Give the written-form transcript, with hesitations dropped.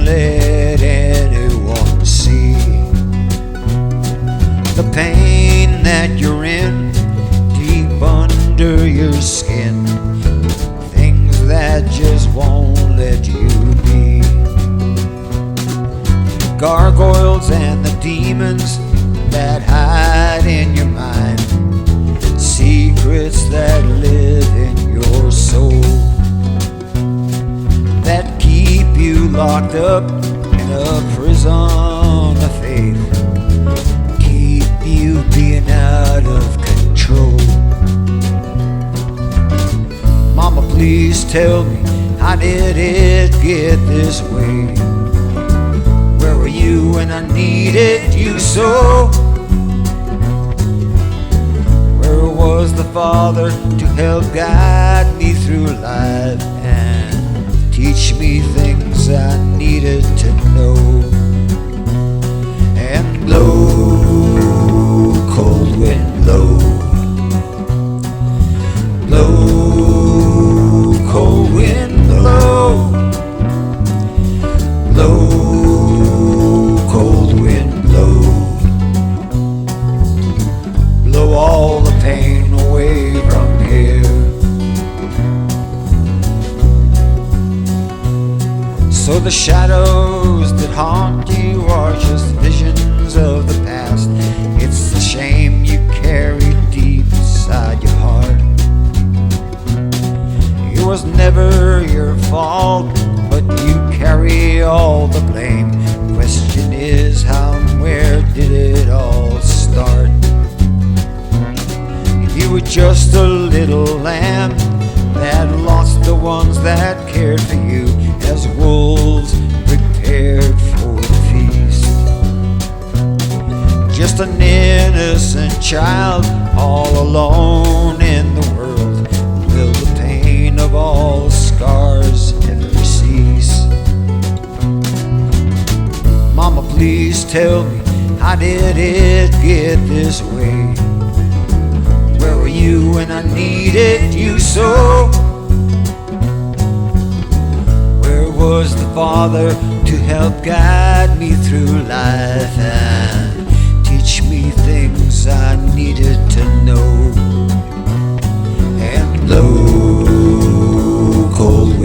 let anyone see the pain that you're in deep under your skin, things that just won't let you be. Gargoyles and the demons that hide in your mind, secrets that live in your soul, that keep you locked up in a prison of faith, keep you being out of control. Mama, please tell me, how did it get this way? Where were you when I needed you so? Where was the Father to help guide me through life and teach me things I needed to know? And blow, cold wind, blow. Blow, cold wind, blow. Blow, cold wind, blow. Blow all the pain away from here. So the shadows that haunt you are just visions of the past. It's the shame you carry deep inside your heart. It was never your fault, but you carry all the blame. Question is, how and where did it all start? You were just a little lamb that lost the ones that cared for you, as wolves prepared for the feast. Just an innocent child, all alone in the world. Will the pain of all scars ever cease? Mama, please tell me, how did it get this way? Where were you when I needed you so? Where was the Father to help guide me through life and teach me things I needed to know? And blow, cold